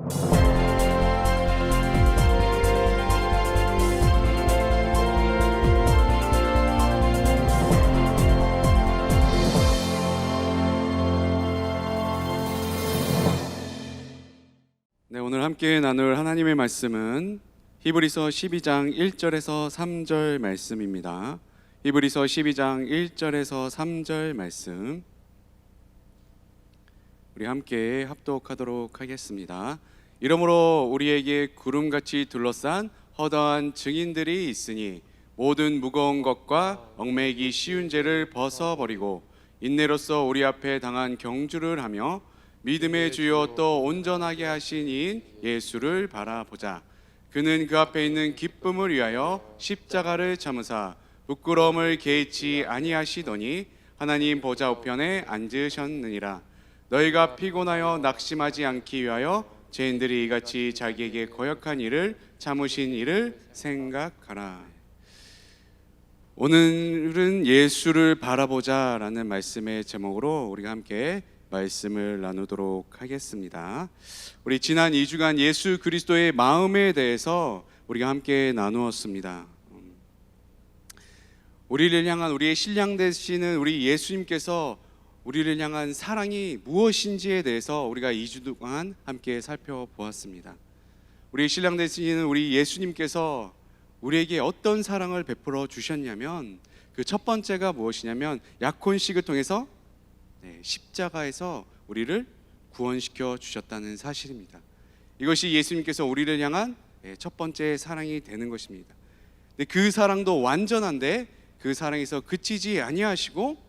네, 오늘 함께 나눌 하나님의 말씀은 히브리서 12장 1절에서 3절 말씀입니다. 히브리서 12장 1절에서 3절 말씀 우리 함께 합독하도록 하겠습니다. 이러므로 우리에게 구름같이 둘러싼 허다한 증인들이 있으니 모든 무거운 것과 얽매이기 쉬운 죄를 벗어버리고 인내로써 우리 앞에 당한 경주를 하며 믿음의 주요 또 온전하게 하신 이인 예수를 바라보자. 그는 그 앞에 있는 기쁨을 위하여 십자가를 참으사 부끄러움을 개의치 아니하시더니 하나님 보좌 우편에 앉으셨느니라. 너희가 피곤하여 낙심하지 않기 위하여 죄인들이 이같이 자기에게 거역한 일을 참으신 일을 생각하라. 오늘은 예수를 바라보자라는 말씀의 제목으로 우리가 함께 말씀을 나누도록 하겠습니다. 우리 지난 2주간 예수 그리스도의 마음에 대해서 우리가 함께 나누었습니다. 우리를 향한 우리의 신랑 되시는 우리 예수님께서 우리를 향한 사랑이 무엇인지에 대해서 우리가 2주 동안 함께 살펴보았습니다. 우리 신랑 되시는 우리 예수님께서 우리에게 어떤 사랑을 베풀어 주셨냐면 그 첫 번째가 무엇이냐면 약혼식을 통해서 십자가에서 우리를 구원시켜 주셨다는 사실입니다. 이것이 예수님께서 우리를 향한 첫 번째 사랑이 되는 것입니다. 그 사랑도 완전한데 그 사랑에서 그치지 아니하시고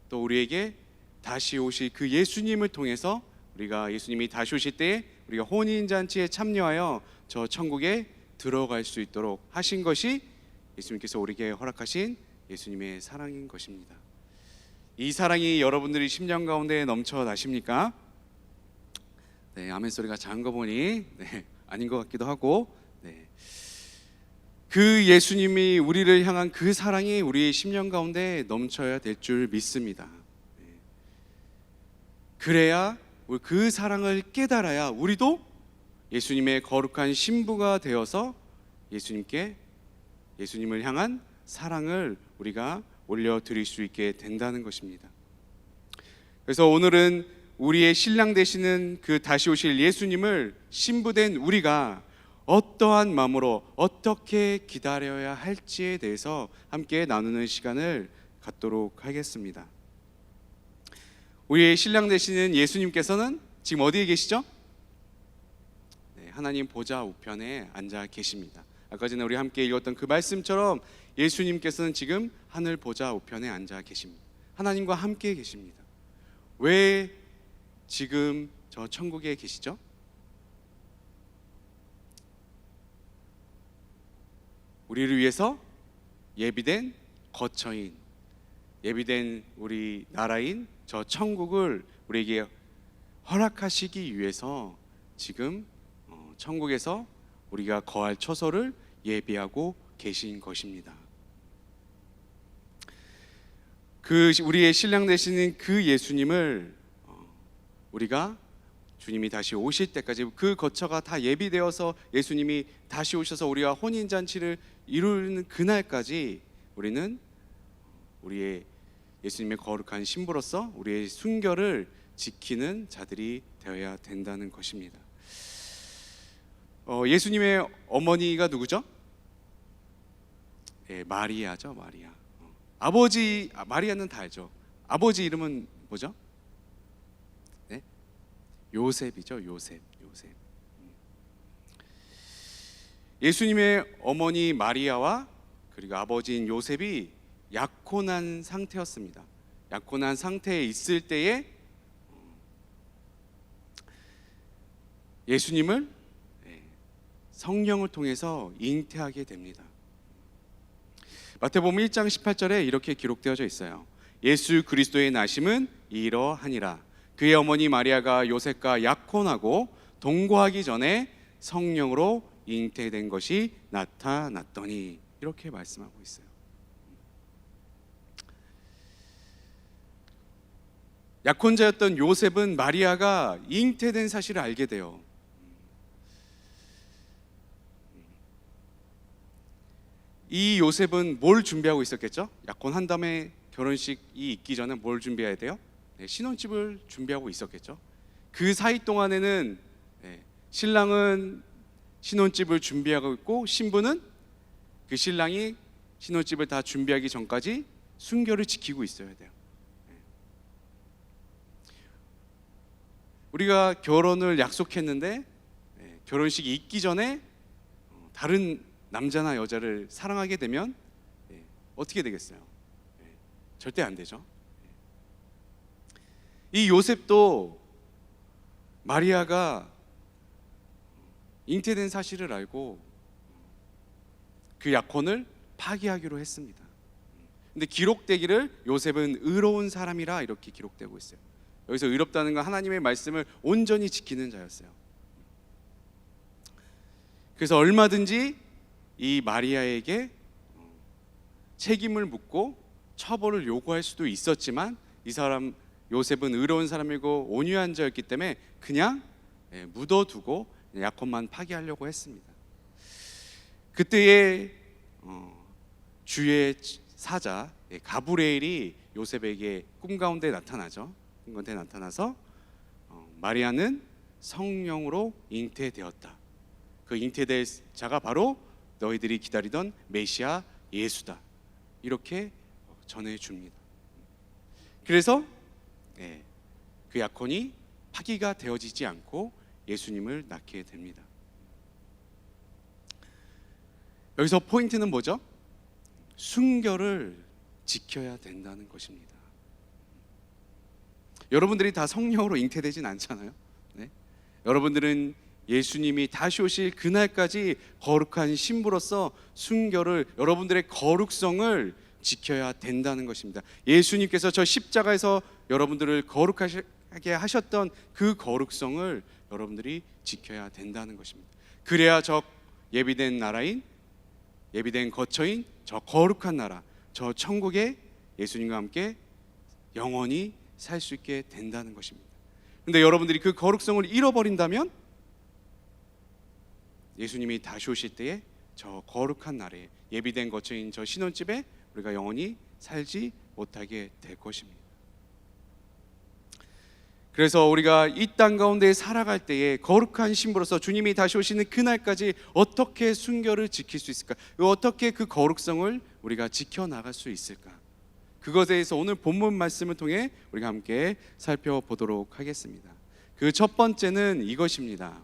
또 우리에게 다시 오실 그 예수님을 통해서 우리가 예수님이 다시 오실 때에 우리가 혼인잔치에 참여하여 저 천국에 들어갈 수 있도록 하신 것이 예수님께서 우리에게 허락하신 예수님의 사랑인 것입니다. 이 사랑이 여러분들이 심령 가운데 넘쳐나십니까? 네, 아멘 소리가 작은 거 보니 아닌 것 같기도 하고 그 예수님이 우리를 향한 그 사랑이 우리의 심령 가운데 넘쳐야 될 줄 믿습니다. 그래야 그 사랑을 깨달아야 우리도 예수님의 거룩한 신부가 되어서 예수님을 향한 사랑을 우리가 올려드릴 수 있게 된다는 것입니다. 그래서 오늘은 우리의 신랑 되시는 그 다시 오실 예수님을 신부된 우리가 어떠한 마음으로 어떻게 기다려야 할지에 대해서 함께 나누는 시간을 갖도록 하겠습니다. 우리의 신랑 되시는 예수님께서는 지금 어디에 계시죠? 하나님 보좌 우편에 앉아 계십니다. 아까 전에 우리 함께 읽었던 그 말씀처럼 예수님께서는 지금 하늘 보좌 우편에 앉아 계십니다. 하나님과 함께 계십니다. 왜 지금 저 천국에 계시죠? 우리를 위해서 예비된 거처인, 예비된 우리 나라인 저 천국을 우리에게 허락하시기 위해서 지금 천국에서 우리가 거할 처소를 예비하고 계신 것입니다. 우리의 신랑 되시는 그 예수님을 우리가 주님이 다시 오실 때까지 그 거처가 다 예비되어서 예수님이 다시 오셔서 우리가 혼인잔치를 이루는 그날까지 우리는 우리의 예수님의 거룩한 신부로서 우리의 순결을 지키는 자들이 되어야 된다는 것입니다. 예수님의 어머니가 누구죠? 마리아죠, 마리아. 아버지 마리아는 다 알죠. 아버지 이름은 뭐죠? 네? 요셉이죠, 요셉. 예수님의 어머니 마리아와 그리고 아버지인 요셉이 약혼한 상태였습니다. 약혼한 상태에 있을 때에 예수님을 성령을 통해서 잉태하게 됩니다. 마태복음 1장 18절에 이렇게 기록되어져 있어요. 예수 그리스도의 나심은 이러하니라. 그의 어머니 마리아가 요셉과 약혼하고 동거하기 전에 성령으로 잉태된 것이 나타났더니, 이렇게 말씀하고 있어요. 약혼자였던 요셉은 마리아가 잉태된 사실을 알게 돼요. 이 요셉은 뭘 준비하고 있었겠죠? 약혼한 다음에 결혼식이 있기 전에 뭘 준비해야 돼요? 네, 신혼집을 준비하고 있었겠죠. 그 사이 동안에는 신랑은 신혼집을 준비하고 있고 신부는 그 신랑이 신혼집을 다 준비하기 전까지 순결을 지키고 있어야 돼요. 우리가 결혼을 약속했는데 결혼식이 있기 전에 다른 남자나 여자를 사랑하게 되면 어떻게 되겠어요? 절대 안 되죠. 이 요셉도 마리아가 잉태된 사실을 알고 그 약혼을 파기하기로 했습니다. 근데 기록되기를 요셉은 의로운 사람이라 이렇게 기록되고 있어요. 여기서 의롭다는 건 하나님의 말씀을 온전히 지키는 자였어요. 그래서 얼마든지 이 마리아에게 책임을 묻고 처벌을 요구할 수도 있었지만 이 사람 요셉은 의로운 사람이고 온유한 자였기 때문에 그냥 묻어두고 약혼만 파기하려고 했습니다. 그때의 주의 사자 가브리엘이 요셉에게 꿈 가운데 나타나죠. 꿈 가운데 나타나서 마리아는 성령으로 잉태되었다. 그 잉태될 자가 바로 너희들이 기다리던 메시아 예수다. 이렇게 전해줍니다. 그래서 그 약혼이 파기가 되어지지 않고 예수님을 낳게 됩니다. 여기서 포인트는 뭐죠? 순결을 지켜야 된다는 것입니다. 여러분들이 다 성령으로 잉태되진 않잖아요. 네? 여러분들은 예수님이 다시 오실 그날까지 거룩한 신부로서 순결을, 여러분들의 거룩성을 지켜야 된다는 것입니다. 예수님께서 저 십자가에서 여러분들을 거룩하게 하셨던 그 거룩성을 여러분들이 지켜야 된다는 것입니다. 그래야 저 예비된 나라인, 예비된 거처인 저 거룩한 나라, 저 천국에 예수님과 함께 영원히 살 수 있게 된다는 것입니다. 그런데 여러분들이 그 거룩성을 잃어버린다면 예수님이 다시 오실 때에 저 거룩한 나라에 예비된 거처인 저 신혼집에 우리가 영원히 살지 못하게 될 것입니다. 그래서 우리가 이 땅 가운데 살아갈 때에 거룩한 신부로서 주님이 다시 오시는 그날까지 어떻게 순결을 지킬 수 있을까? 어떻게 그 거룩성을 우리가 지켜나갈 수 있을까? 그것에 대해서 오늘 본문 말씀을 통해 우리가 함께 살펴보도록 하겠습니다. 그 첫 번째는 이것입니다.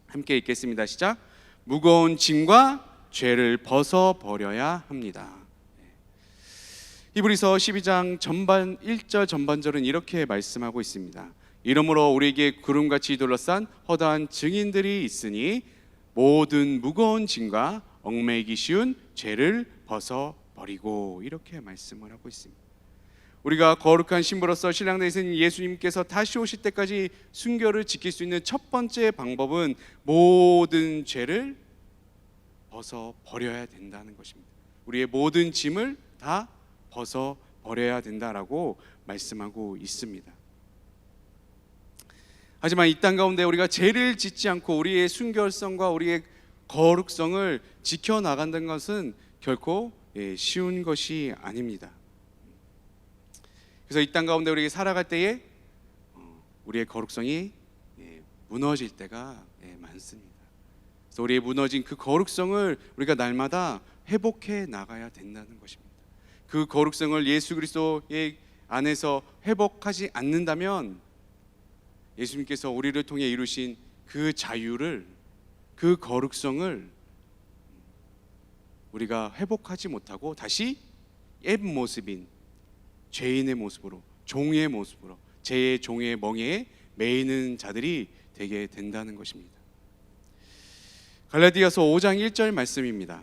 함께 읽겠습니다. 시작. 무거운 짐과 죄를 벗어버려야 합니다. 히브리서 12장 전반 1절 전반절은 이렇게 말씀하고 있습니다. 이러므로 우리에게 구름같이 둘러싼 허다한 증인들이 있으니 모든 무거운 짐과 얽매이기 쉬운 죄를 벗어버리고, 이렇게 말씀을 하고 있습니다. 우리가 거룩한 신부로서 신랑되어 있는 예수님께서 다시 오실 때까지 순결을 지킬 수 있는 첫 번째 방법은 모든 죄를 벗어버려야 된다는 것입니다. 우리의 모든 짐을 다 벗어버려야 된다라고 말씀하고 있습니다. 하지만 이 땅 가운데 우리가 죄를 짓지 않고 우리의 순결성과 우리의 거룩성을 지켜나간다는 것은 결코 쉬운 것이 아닙니다. 그래서 이 땅 가운데 우리가 살아갈 때에 우리의 거룩성이 무너질 때가 많습니다. 그래서 우리의 무너진 그 거룩성을 우리가 날마다 회복해 나가야 된다는 것입니다. 그 거룩성을 예수 그리스도의 안에서 회복하지 않는다면 예수님께서 우리를 통해 이루신 그 자유를, 그 거룩성을 우리가 회복하지 못하고 다시 옛 모습인 죄인의 모습으로, 종의 모습으로, 죄의 종의 멍에에 매이는 자들이 되게 된다는 것입니다. 갈라디아서 5장 1절 말씀입니다.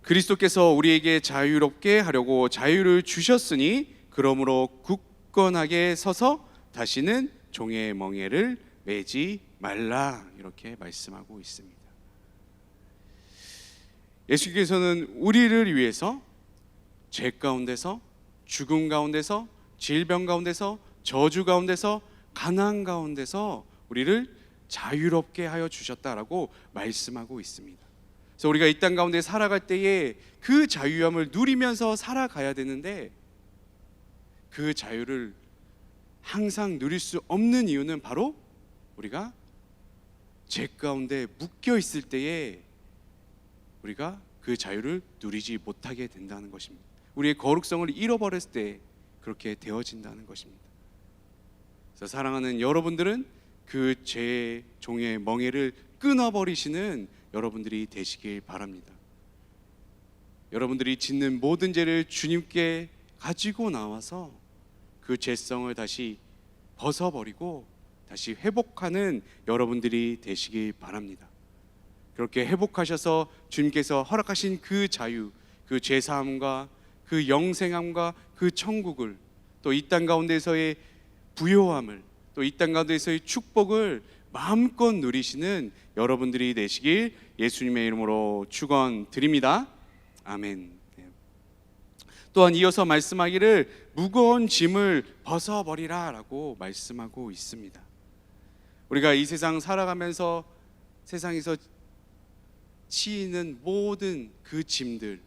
그리스도께서 우리에게 자유롭게 하려고 자유를 주셨으니 그러므로 굳건하게 서서 다시는 종의 멍에를 매지 말라, 이렇게 말씀하고 있습니다. 예수께서는 우리를 위해서 죄 가운데서, 죽음 가운데서, 질병 가운데서, 저주 가운데서, 가난 가운데서 우리를 자유롭게 하여 주셨다라고 말씀하고 있습니다. 그래서 우리가 이 땅 가운데 살아갈 때에 그 자유함을 누리면서 살아가야 되는데, 그 자유를 항상 누릴 수 없는 이유는 바로 우리가 죄 가운데 묶여 있을 때에 우리가 그 자유를 누리지 못하게 된다는 것입니다. 우리의 거룩성을 잃어버렸을 때 그렇게 되어진다는 것입니다. 그래서 사랑하는 여러분들은 그 죄의 종의 멍에를 끊어버리시는 여러분들이 되시길 바랍니다. 여러분들이 짓는 모든 죄를 주님께 가지고 나와서 그 죄성을 다시 벗어버리고 다시 회복하는 여러분들이 되시길 바랍니다. 그렇게 회복하셔서 주님께서 허락하신 그 자유, 그 죄사함과 그 영생함과 그 천국을, 또 이 땅 가운데서의 부요함을, 또 이 땅 가운데서의 축복을 마음껏 누리시는 여러분들이 되시길 예수님의 이름으로 축원드립니다. 아멘. 또한 이어서 말씀하기를 무거운 짐을 벗어버리라 라고 말씀하고 있습니다. 우리가 이 세상 살아가면서 세상에서 치이는 모든 그 짐들,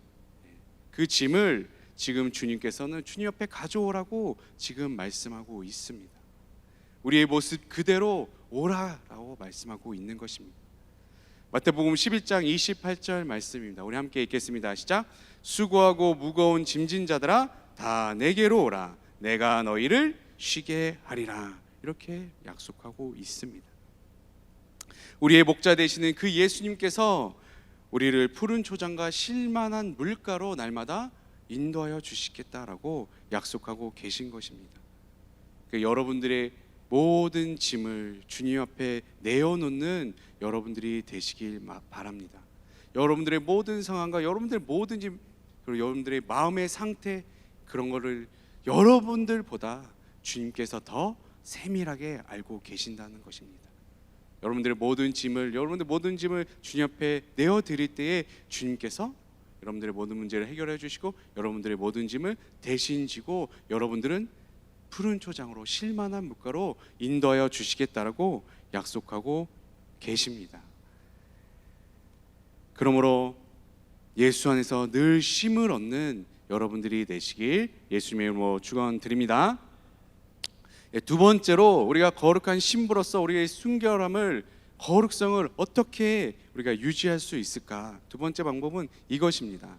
그 짐을 지금 주님께서는 주님 옆에 가져오라고 지금 말씀하고 있습니다. 우리의 모습 그대로 오라라고 말씀하고 있는 것입니다. 마태복음 11장 28절 말씀입니다. 우리 함께 읽겠습니다. 시작. 수고하고 무거운 짐진 자들아 다 내게로 오라. 내가 너희를 쉬게 하리라. 이렇게 약속하고 있습니다. 우리의 목자 되시는 그 예수님께서 우리를 푸른 초장과 쉴만한 물가로 날마다 인도하여 주시겠다라고 약속하고 계신 것입니다. 여러분들의 모든 짐을 주님 앞에 내어놓는 여러분들이 되시길 바랍니다. 여러분들의 모든 상황과 여러분들의 모든 짐, 그리고 여러분들의 마음의 상태, 그런 거를 여러분들보다 주님께서 더 세밀하게 알고 계신다는 것입니다. 여러분들의 모든 짐을 주님 앞에 내어드릴 때에 주님께서 여러분들의 모든 문제를 해결해 주시고 여러분들의 모든 짐을 대신 지고 여러분들은 푸른 초장으로 쉴만한 물가로 인도하여 주시겠다라고 약속하고 계십니다. 그러므로 예수 안에서 늘 쉼을 얻는 여러분들이 되시길 예수님의 이름으로 축원드립니다. 두 번째로 우리가 거룩한 신부로서 우리의 순결함을, 거룩성을 어떻게 우리가 유지할 수 있을까? 두 번째 방법은 이것입니다.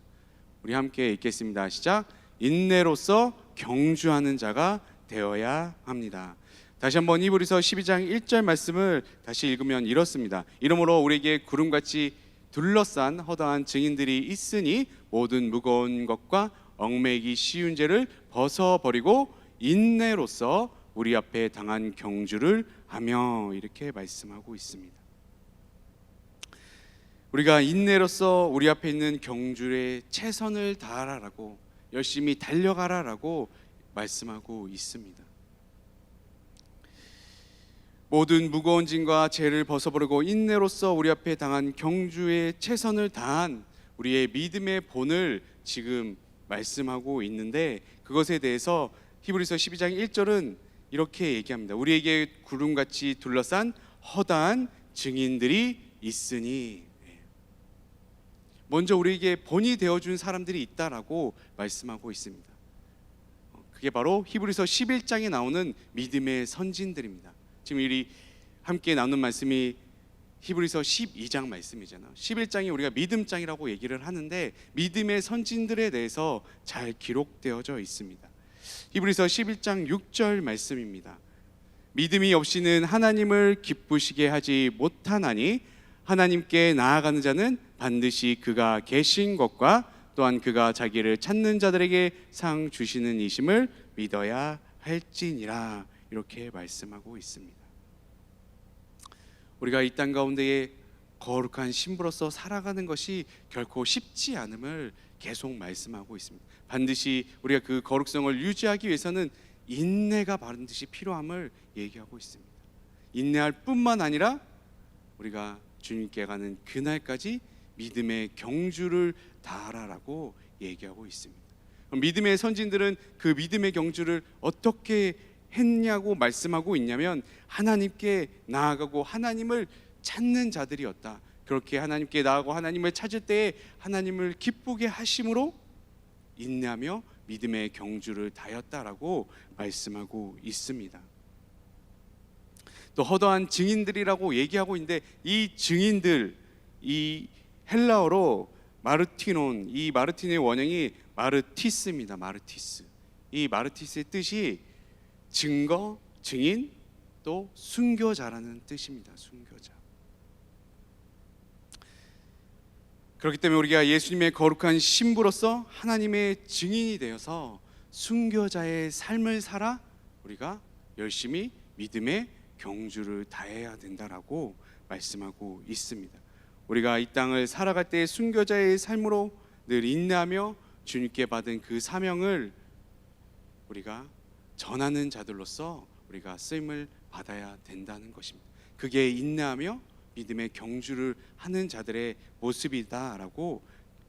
우리 함께 읽겠습니다. 시작. 인내로서 경주하는 자가 되어야 합니다. 다시 한번 히브리서 12장 1절 말씀을 다시 읽으면 이렇습니다. 이러므로 우리에게 구름같이 둘러싼 허다한 증인들이 있으니 모든 무거운 것과 얽매이기 쉬운 죄를 벗어버리고 인내로서 우리 앞에 당한 경주를 하며, 이렇게 말씀하고 있습니다. 우리가 인내로서 우리 앞에 있는 경주에 최선을 다하라라고, 열심히 달려가라라고 말씀하고 있습니다. 모든 무거운 짐과 죄를 벗어버리고 인내로서 우리 앞에 당한 경주에 최선을 다한 우리의 믿음의 본을 지금 말씀하고 있는데, 그것에 대해서 히브리서 12장 1절은 이렇게 얘기합니다. 우리에게 구름같이 둘러싼 허다한 증인들이 있으니, 먼저 우리에게 본이 되어준 사람들이 있다라고 말씀하고 있습니다. 그게 바로 히브리서 11장에 나오는 믿음의 선진들입니다. 지금 우리 함께 나눈 말씀이 히브리서 12장 말씀이잖아요. 11장이 우리가 믿음장이라고 얘기를 하는데 믿음의 선진들에 대해서 잘 기록되어져 있습니다. 히브리서 11장 6절 말씀입니다. 믿음이 없이는 하나님을 기쁘시게 하지 못하나니 하나님께 나아가는 자는 반드시 그가 계신 것과 또한 그가 자기를 찾는 자들에게 상 주시는 이심을 믿어야 할지니라, 이렇게 말씀하고 있습니다. 우리가 이 땅 가운데에 거룩한 신부로서 살아가는 것이 결코 쉽지 않음을 계속 말씀하고 있습니다. 반드시 우리가 그 거룩성을 유지하기 위해서는 인내가 반드시 필요함을 얘기하고 있습니다. 인내할 뿐만 아니라 우리가 주님께 가는 그날까지 믿음의 경주를 다하라라고 얘기하고 있습니다. 그럼 믿음의 선진들은 그 믿음의 경주를 어떻게 했냐고 말씀하고 있냐면, 하나님께 나아가고 하나님을 찾는 자들이었다. 그렇게 하나님께 나아가고 하나님을 찾을 때에 하나님을 기쁘게 하심으로 인내하며 믿음의 경주를 다했다라고 말씀하고 있습니다. 또 허다한 증인들이라고 얘기하고 있는데, 이 증인들, 이 헬라어로 마르티논, 이 마르틴의 원형이 마르티스입니다. 마르티스. 이 마르티스의 뜻이 증거, 증인, 또 순교자라는 뜻입니다. 순교자. 그렇기 때문에 우리가 예수님의 거룩한 신부로서 하나님의 증인이 되어서 순교자의 삶을 살아 우리가 열심히 믿음의 경주를 다해야 된다라고 말씀하고 있습니다. 우리가 이 땅을 살아갈 때 순교자의 삶으로 늘 인내하며 주님께 받은 그 사명을 우리가 전하는 자들로서 우리가 쓰임을 받아야 된다는 것입니다. 그게 인내하며 믿음의 경주를 하는 자들의 모습이다라고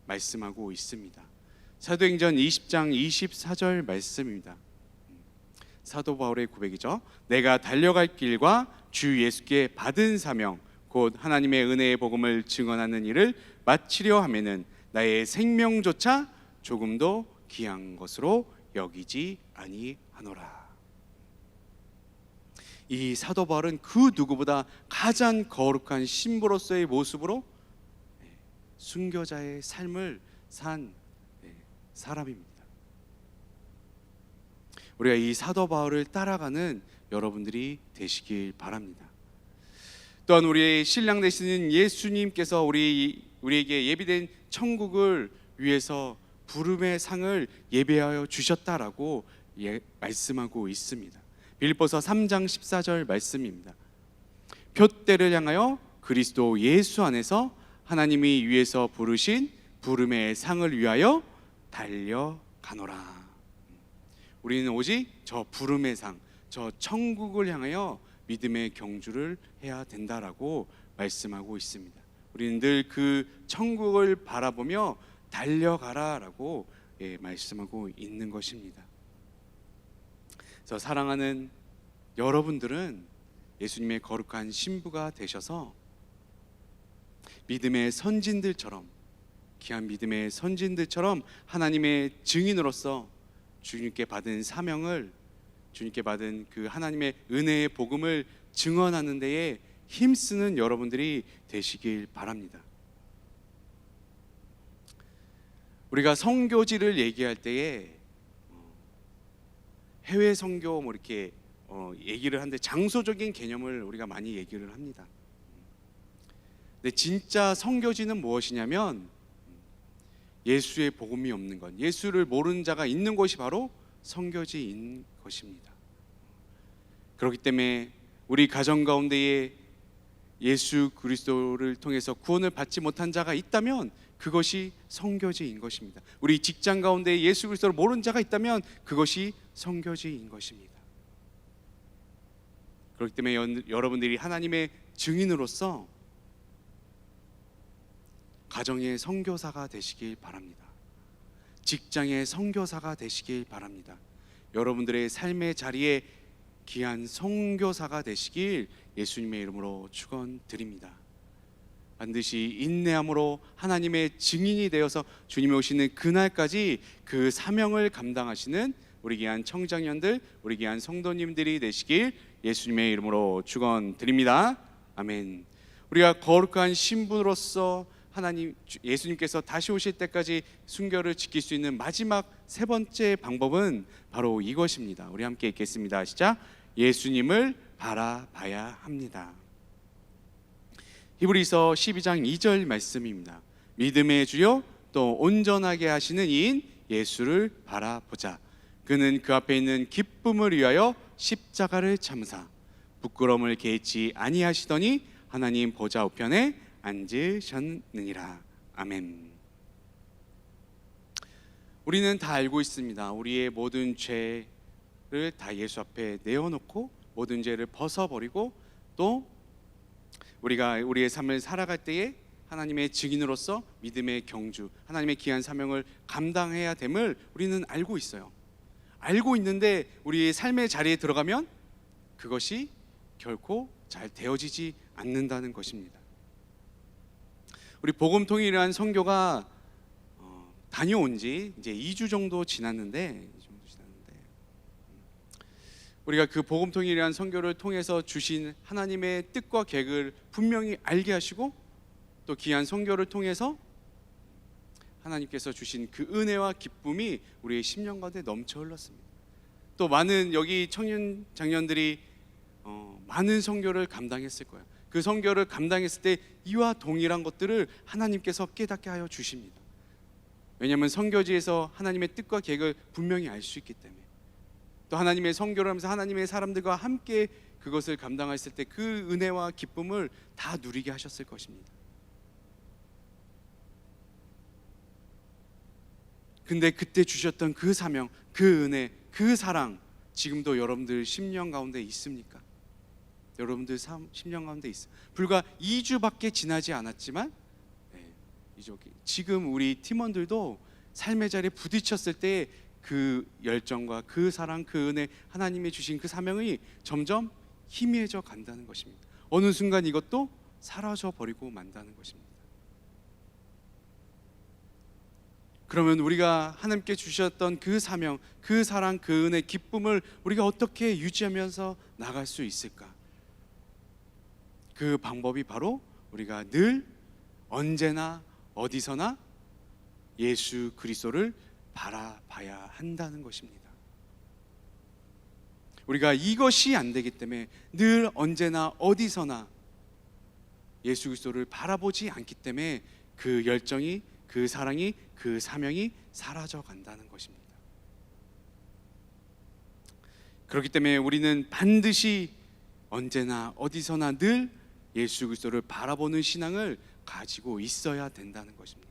말씀하고 있습니다. 사도행전 20장 24절 말씀입니다. 사도 바울의 고백이죠. 내가 달려갈 길과 주 예수께 받은 사명 곧 하나님의 은혜의 복음을 증언하는 일을 마치려 하면은 나의 생명조차 조금도 귀한 것으로 여기지 아니하노라. 이 사도 바울은 그 누구보다 가장 거룩한 신부로서의 모습으로 순교자의 삶을 산 사람입니다. 우리가 이 사도 바울을 따라가는 여러분들이 되시길 바랍니다. 또한 우리의 신랑 되시는 예수님께서 우리에게 예비된 천국을 위해서 부름의 상을 예배하여 주셨다라고 말씀하고 있습니다. 빌립보서 3장 14절 말씀입니다. 표대를 향하여 그리스도 예수 안에서 하나님이 위에서 부르신 부름의 상을 위하여 달려가노라. 우리는 오직 저 부름의 상, 저 천국을 향하여 믿음의 경주를 해야 된다라고 말씀하고 있습니다. 우리는 늘 그 천국을 바라보며 달려가라라고 말씀하고 있는 것입니다. 그래서 사랑하는 여러분들은 예수님의 거룩한 신부가 되셔서 믿음의 선진들처럼, 귀한 믿음의 선진들처럼 하나님의 증인으로서 주님께 받은 사명을, 주님께 받은 그 하나님의 은혜의 복음을 증언하는 데에 힘쓰는 여러분들이 되시길 바랍니다. 우리가 선교지를 얘기할 때에 해외 선교 이렇게 얘기를 하는데 장소적인 개념을 우리가 많이 얘기를 합니다. 근데 진짜 선교지는 무엇이냐면 예수의 복음이 없는 것, 예수를 모르는 자가 있는 곳이 바로 선교지인 것입니다. 그렇기 때문에 우리 가정 가운데에 예수 그리스도를 통해서 구원을 받지 못한 자가 있다면 그것이 선교지인 것입니다. 우리 직장 가운데 예수 그리스도를 모르는 자가 있다면 그것이 선교지인 것입니다. 그렇기 때문에 여러분들이 하나님의 증인으로서 가정의 선교사가 되시길 바랍니다. 직장의 선교사가 되시길 바랍니다. 여러분들의 삶의 자리에 귀한 선교사가 되시길 예수님의 이름으로 축원드립니다. 반드시 인내함으로 하나님의 증인이 되어서 주님이 오시는 그날까지 그 사명을 감당하시는 우리 귀한 청장년들, 우리 귀한 성도님들이 되시길 예수님의 이름으로 축원드립니다. 아멘. 우리가 거룩한 신부로서 하나님 예수님께서 다시 오실 때까지 순교를 지킬 수 있는 마지막 세 번째 방법은 바로 이것입니다. 우리 함께 읽겠습니다. 시작. 예수님을 바라봐야 합니다. 히브리서 12장 2절 말씀입니다. 믿음의 주요 또 온전하게 하시는 이인 예수를 바라보자. 그는 그 앞에 있는 기쁨을 위하여 십자가를 참사 부끄러움을 개의치 아니하시더니 하나님 보좌 우편에 앉으셨느니라. 아멘. 우리는 다 알고 있습니다. 우리의 모든 죄를 다 예수 앞에 내어놓고 모든 죄를 벗어버리고 또 우리가 우리의 삶을 살아갈 때에 하나님의 증인으로서 믿음의 경주, 하나님의 귀한 사명을 감당해야 됨을 우리는 알고 있어요. 알고 있는데 우리의 삶의 자리에 들어가면 그것이 결코 잘 되어지지 않는다는 것입니다. 우리 복음통일이라는 선교가 다녀온 지 이제 2주 정도 지났는데 우리가 그 복음통일이라는 선교를 통해서 주신 하나님의 뜻과 계획을 분명히 알게 하시고 또 귀한 선교를 통해서 하나님께서 주신 그 은혜와 기쁨이 우리의 심령 가운데 넘쳐 흘렀습니다. 또 많은 여기 청년 장년들이 많은 선교를 감당했을 거예요. 그 선교를 감당했을 때 이와 동일한 것들을 하나님께서 깨닫게 하여 주십니다. 왜냐하면 선교지에서 하나님의 뜻과 계획을 분명히 알 수 있기 때문에, 또 하나님의 선교를 하면서 하나님의 사람들과 함께 그것을 감당했을 때 그 은혜와 기쁨을 다 누리게 하셨을 것입니다. 근데 그때 주셨던 그 사명, 그 은혜, 그 사랑 지금도 여러분들 심령 가운데 있습니까? 여러분들 심령 가운데 있어. 불과 2주밖에 지나지 않았지만 지금 우리 팀원들도 삶의 자리에 부딪혔을 때 그 열정과 그 사랑, 그 은혜, 하나님이 주신 그 사명이 점점 희미해져 간다는 것입니다. 어느 순간 이것도 사라져 버리고 만다는 것입니다. 그러면 우리가 하나님께 주셨던 그 사명, 그 사랑, 그 은혜, 기쁨을 우리가 어떻게 유지하면서 나갈 수 있을까? 그 방법이 바로 우리가 늘 언제나 어디서나 예수 그리스도를 바라봐야 한다는 것입니다. 우리가 이것이 안 되기 때문에 늘 언제나 어디서나 예수 그리스도를 바라보지 않기 때문에 그 열정이, 그 사랑이, 그 사명이 사라져 간다는 것입니다. 그렇기 때문에 우리는 반드시 언제나 어디서나 늘 예수 그리스도를 바라보는 신앙을 가지고 있어야 된다는 것입니다.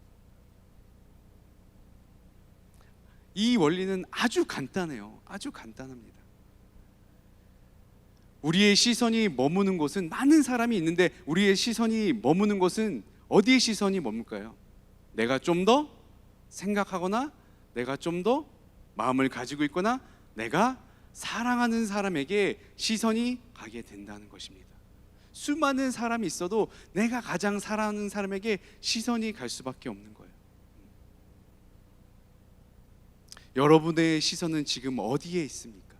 이 원리는 아주 간단해요. 아주 간단합니다. 우리의 시선이 머무는 곳은, 많은 사람이 있는데 우리의 시선이 머무는 곳은 어디에 시선이 머물까요? 내가 좀 더 생각하거나, 내가 좀 더 마음을 가지고 있거나, 내가 사랑하는 사람에게 시선이 가게 된다는 것입니다. 수많은 사람이 있어도 내가 가장 사랑하는 사람에게 시선이 갈 수밖에 없는 거예요. 여러분의 시선은 지금 어디에 있습니까?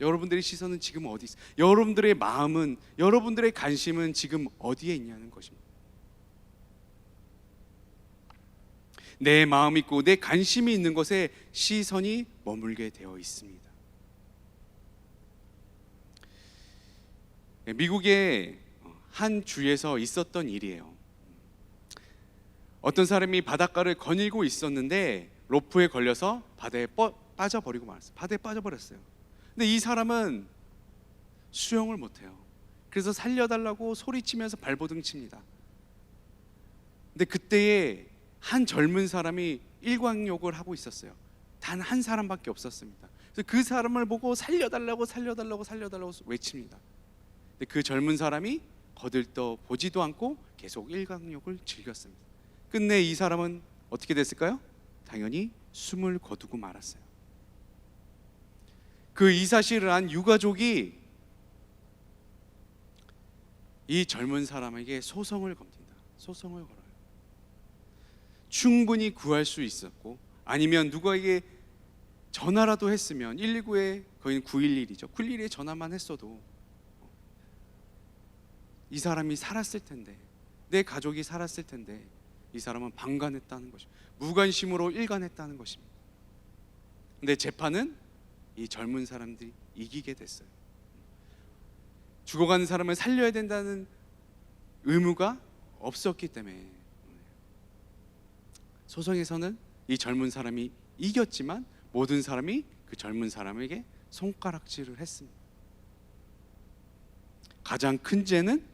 여러분들의 시선은 지금 어디 있습니까? 여러분들의 마음은, 여러분들의 관심은 지금 어디에 있냐는 것입니다. 내 마음이 있고 내 관심이 있는 곳에 시선이 머물게 되어 있습니다. 미국의 한 주에서 있었던 일이에요. 어떤 사람이 바닷가를 거닐고 있었는데 로프에 걸려서 바다에 빠져버리고 말았어요. 바다에 빠져버렸어요. 근데 이 사람은 수영을 못해요. 그래서 살려달라고 소리치면서 발버둥 칩니다. 근데 그때에 한 젊은 사람이 일광욕을 하고 있었어요. 단 한 사람밖에 없었습니다. 그래서 그 사람을 보고 살려달라고 외칩니다. 근데 그 젊은 사람이 거들떠 보지도 않고 계속 일광욕을 즐겼습니다. 끝내 이 사람은 어떻게 됐을까요? 당연히 숨을 거두고 말았어요. 그 이 사실을 안 유가족이 이 젊은 사람에게 소송을 겁니다. 소송을 걸어요. 충분히 구할 수 있었고, 아니면 누구에게 전화라도 했으면 119에 거의 911이죠. 911에 전화만 했어도 이 사람이 살았을 텐데, 내 가족이 살았을 텐데 이 사람은 방관했다는 것입니다. 무관심으로 일관했다는 것입니다. 근데 재판은 이 젊은 사람들이 이기게 됐어요. 죽어가는 사람을 살려야 된다는 의무가 없었기 때문에 소송에서는 이 젊은 사람이 이겼지만 모든 사람이 그 젊은 사람에게 손가락질을 했습니다. 가장 큰 죄는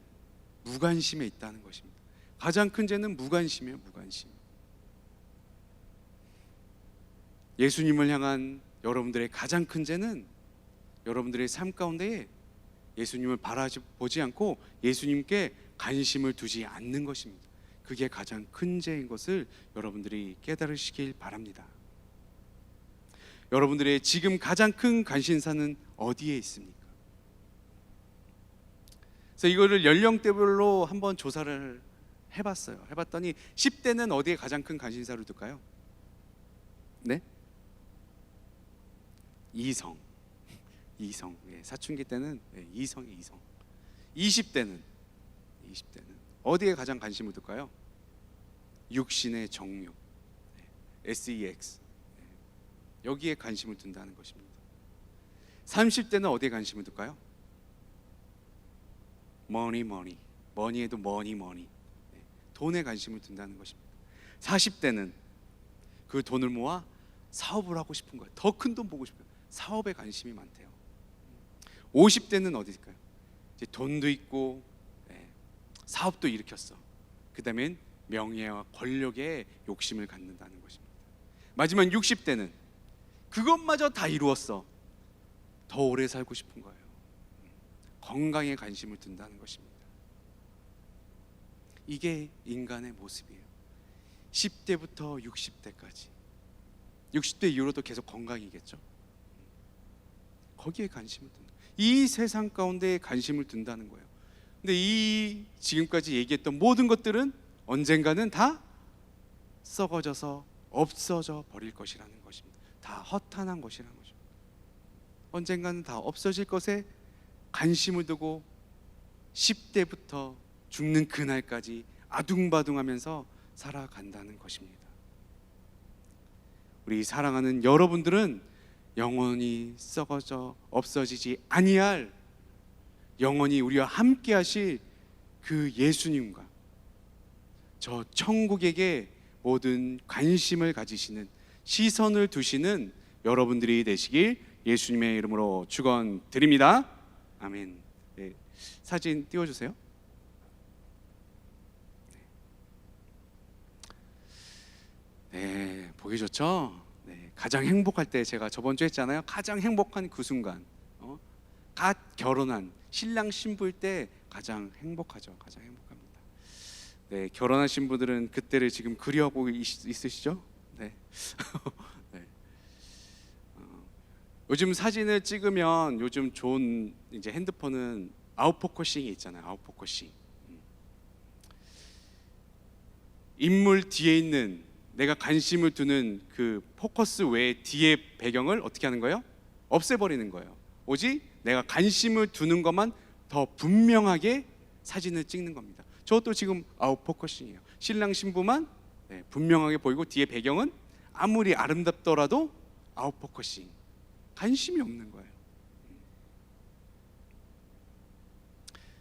무관심에 있다는 것입니다. 가장 큰 죄는 무관심이에요. 무관심. 예수님을 향한 여러분들의 가장 큰 죄는 여러분들의 삶 가운데에 예수님을 바라보지 않고 예수님께 관심을 두지 않는 것입니다. 그게 가장 큰 죄인 것을 여러분들이 깨달으시길 바랍니다. 여러분들의 지금 가장 큰 관심사는 어디에 있습니까? 그래서 이거를 연령대별로 한번 조사를 해봤어요. 해봤더니 10대는 어디에 가장 큰 관심사를 둘까요? 네? 이성. 예, 사춘기 때는 이성이 이성. 20대는 어디에 가장 관심을 둘까요? 육신의 정욕. sex. 여기에 관심을 둔다는 것입니다. 30대는 어디에 관심을 둘까요? 머니에도 머니. 돈에 관심을 둔다는 것입니다. 40대는 그 돈을 모아 사업을 하고 싶은 거예요. 더 큰 돈 보고 싶어요. 사업에 관심이 많대요. 50대는 어디일까요? 이제 돈도 있고 사업도 일으켰어. 그 다음엔 명예와 권력에 욕심을 갖는다는 것입니다. 마지막 60대는 그것마저 다 이루었어. 더 오래 살고 싶은 거예요. 건강에 관심을 둔다는 것입니다. 이게 인간의 모습이에요. 10대부터 60대까지. 60대 이후로도 계속 건강이겠죠. 거기에 관심을 둔다. 이 세상 가운데 관심을 둔다는 거예요. 근데 이 지금까지 얘기했던 모든 것들은 언젠가는 다 썩어져서 없어져 버릴 것이라는 것입니다. 다 허탄한 것이라는 거죠. 언젠가는 다 없어질 것에 관심을 두고 10대부터 죽는 그날까지 아둥바둥하면서 살아간다는 것입니다. 우리 사랑하는 여러분들은 영원히 썩어져 없어지지 아니할, 영원히 우리와 함께 하실 그 예수님과 저 천국에게 모든 관심을 가지시는, 시선을 두시는 여러분들이 되시길 예수님의 이름으로 축원드립니다. 아멘. 네, 사진 띄워주세요. 네, 보기 좋죠? 네, 가장 행복할 때, 제가 저번 주에 했잖아요. 가장 행복한 그 순간, 갓 결혼한 신랑 신부일 때 가장 행복하죠. 가장 행복합니다. 네, 결혼하신 분들은 그때를 지금 그리워하고 있으시죠? 네. 네. 요즘 사진을 찍으면 요즘 좋은 이제 핸드폰은 아웃포커싱이 있잖아요. 아웃포커싱. 인물 뒤에 있는, 내가 관심을 두는 그 포커스 외에 뒤에 배경을 어떻게 하는 거예요? 없애버리는 거예요. 오직 내가 관심을 두는 것만 더 분명하게 사진을 찍는 겁니다. 저것도 지금 아웃포커싱이에요. 신랑 신부만 분명하게 보이고 뒤에 배경은 아무리 아름답더라도 아웃포커싱, 관심이 없는 거예요.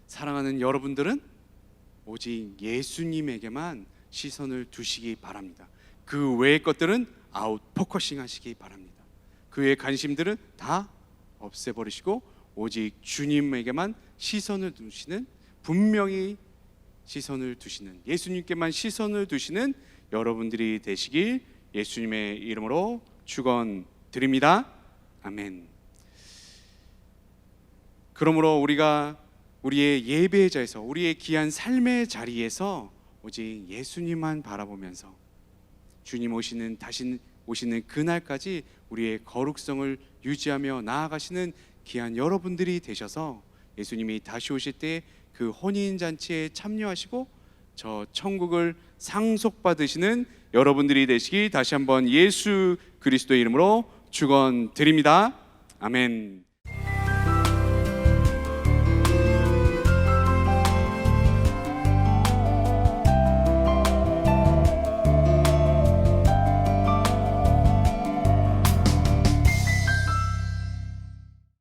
사랑하는 여러분들은 오직 예수님에게만 시선을 두시기 바랍니다. 그 외의 것들은 아웃포커싱 하시기 바랍니다. 그 외의 관심들은 다 없애버리시고 오직 주님에게만 시선을 두시는, 분명히 시선을 두시는, 예수님께만 시선을 두시는 여러분들이 되시길 예수님의 이름으로 축원드립니다. 아멘. 그러므로 우리가 우리의 예배의 자리에서, 우리의 귀한 삶의 자리에서 오직 예수님만 바라보면서 주님 오시는, 다시 오시는 그날까지 우리의 거룩성을 유지하며 나아가시는 귀한 여러분들이 되셔서 예수님이 다시 오실 때 그 혼인잔치에 참여하시고 저 천국을 상속받으시는 여러분들이 되시기 다시 한번 예수 그리스도의 이름으로 축원드립니다. 아멘.